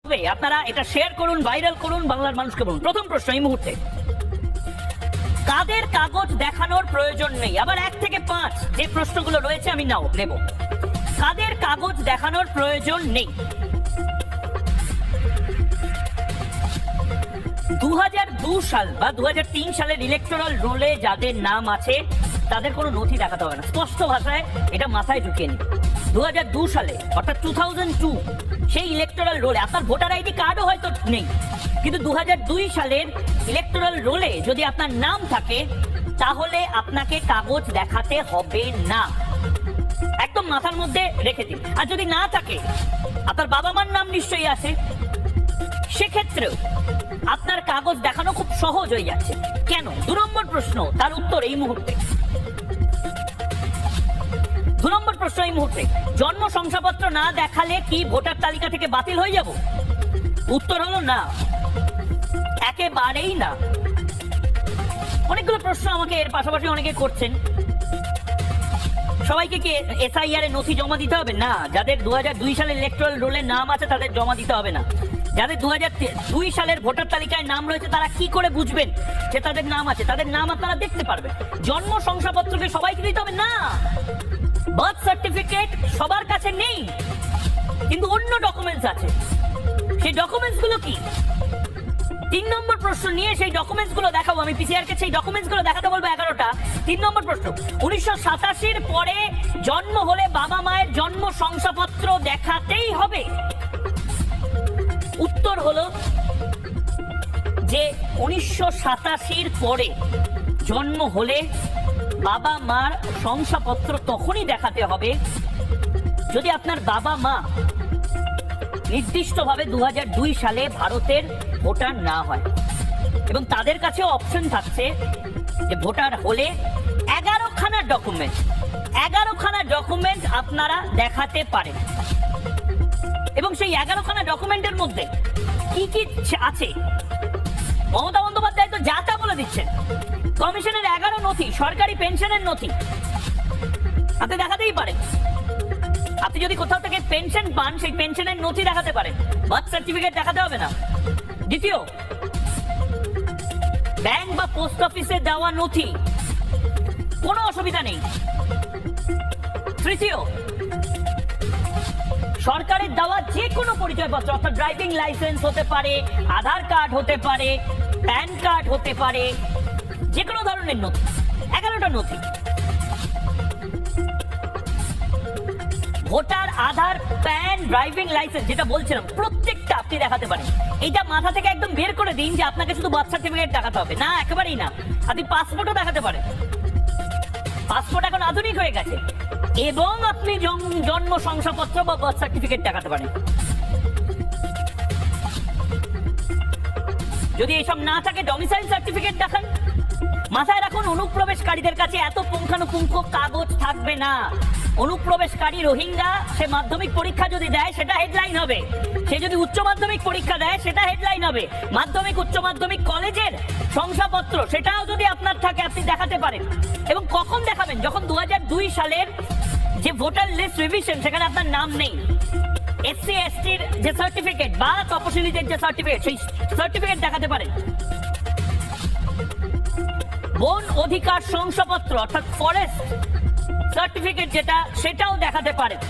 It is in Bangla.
আপনারা এটা শেয়ার করুন, ভাইরাল করুন, বাংলার মানুষকে বলুন। প্রথম প্রশ্ন এই মুহূর্তে, কাদের কাগজ দেখানোর প্রয়োজন নেই? আবার 1 থেকে 5 যে প্রশ্নগুলো রয়েছে আমি নেব। কাদের কাগজ দেখানোর প্রয়োজন নেই? 2002 সাল বা 2003 সালের ইলেকটোরাল রোলে যাদের নাম আছে তাদের কোনো নথি দেখাতে হবে না। স্পষ্ট ভাষায় এটা মাথায় ঢুকিয়ে নিন। 2002 সালে অর্থাৎ 2002 সেই ইলেকটোরাল রোলে আপনার ভোটার আইডি কার্ডও হয়তো নেই, কিন্তু 2002 সালের ইলেকটোরাল রোলে যদি আপনার নাম থাকে তাহলে আপনাকে কাগজ দেখাতে হবে না। একদম মাথার মধ্যে রেখে দিন। আর যদি না থাকে, আপনার বাবা মার নাম নিশ্চয়ই আছে, সেক্ষেত্রেও আপনার কাগজ দেখানো খুব সহজ হয়ে যাচ্ছে। কেন? 2 নম্বর প্রশ্ন, তার উত্তর এই মুহূর্তে। 2 নম্বর প্রশ্ন এই মুহূর্তে, জন্ম শংসাপত্র না দেখালে কি ভোটার তালিকা থেকে বাতিল হয়ে যাব? উত্তর হলো না, একেবারেই না। অনেকগুলো প্রশ্ন আমাকে এর পাশাপাশি অনেকে করছেন। সবাইকে কি এসআইআর এর নথি জমা দিতে হবে? না। যাদের 2002 সালের ইলেকট্রাল রোলে নাম আছে তাদের জমা দিতে হবে না। যাদের 2002 সালের ভোটার তালিকায় নাম রয়েছে তারা কি করে বুঝবেন যে তাদের নাম আছে? তাদের নাম আপনারা দেখতে পারবেন। জন্ম শংসাপত্রকে সবাইকে দিতে হবে? না। বার্থ সার্টিফিকেট সবার কাছে নেই, কিন্তু অন্য ডকুমেন্টস আছে। সেই ডকুমেন্টস গুলো কি? 3 নম্বর প্রশ্ন নিয়ে সেই ডকুমেন্টস গুলো দেখাবো আমি। পিসিআর কে সেই ডকুমেন্টস গুলো দেখাতে বলবো 11টা। 3 নম্বর প্রশ্ন, 1987 পরে জন্ম হলে বাবা মায়ের জন্ম শংসাপত্র দেখাতেই হবে? উত্তর হলো যে 1987 পরে জন্ম হলে বাবা মার শংসাপত্র তখনই দেখাতে হবে যদি আপনার বাবা মা নির্দিষ্টভাবে 2002 সালে ভারতের ভোটার না হয়, এবং তাদের কাছে অপশন থাকছে যে ভোটার হলে 11খানা ডকুমেন্ট আপনারা দেখাতে পারেন। এবং সেই 11খানা ডকুমেন্টের মধ্যে কি কি আছে মমতা বন্দ্যোপাধ্যায় তো যা তা বলে দিচ্ছেন। কমিশনের 11 নথি, সরকারি পেনশনের নথি আপনি দেখাতেই পারেন। আপনি যদি কোথাও থেকে পেনশন পান সেই পেনশনের নথি দেখাতে পারেন, বার্থ সার্টিফিকেট দেখাতে হবে না। দ্বিতীয়, ব্যাংক বা পোস্ট অফিসে দেওয়া নথি, কোনো অসুবিধা নেই। তৃতীয়, সরকারের দেওয়া যে কোনো পরিচয়পত্র, অর্থাৎ ড্রাইভিং লাইসেন্স হতে পারে, আধার কার্ড হতে পারে, প্যান কার্ড হতে পারে, যে কোনো ধরনের নথি, 11টা নথি। ভোটার, আধার, প্যান, ড্রাইভিং লাইসেন্স যেটা বলছিলাম প্রত্যেকটা আপনি দেখাতে পারেন। এইটা মাথা থেকে একদম বের করে দিন যে আপনাকে শুধু বার্থ সার্টিফিকেট দেখাতে হবে। না, একেবারেই না। আপনি পাসপোর্টও দেখাতে পারেন। পাসপোর্ট এখন আধুনিক হয়ে গেছে। এবং আপনি জন্ম শংসাপত্র বা বার্থ সার্টিফিকেট দেখাতে পারেন। যদি এইসব না থাকে ডমিসাইল সার্টিফিকেট দেখান। মাথায় রাখুন, অনুপ্রবেশকারীদের কাছে এত পুঙ্খানুপুঙ্খ কাগজ থাকবে না। অনুপ্রবেশকারী রোহিঙ্গা সে মাধ্যমিক পরীক্ষা যদি দেয় সেটা হেডলাইন হবে, সে যদি উচ্চ মাধ্যমিক পরীক্ষা দেয় সেটা হেডলাইন হবে। মাধ্যমিক, উচ্চ মাধ্যমিক, কলেজের শংসাপত্র সেটাও যদি আপনার থাকে আপনি দেখাতে পারেন। এবং কখন দেখাবেন? যখন 2002 সালের যে ভোটার লিস্ট রিভিশন সেখানে আপনার নাম নেই, এসসি এসটির যে সার্টিফিকেট বা তপশিলীদের যে সার্টিফিকেট সেই সার্টিফিকেট দেখাতে পারেন। বন অধিকার শংসাপত্র অর্থাৎ ফরেস্ট সার্টিফিকেট যেটা, সেটাও দেখাতে পারেন।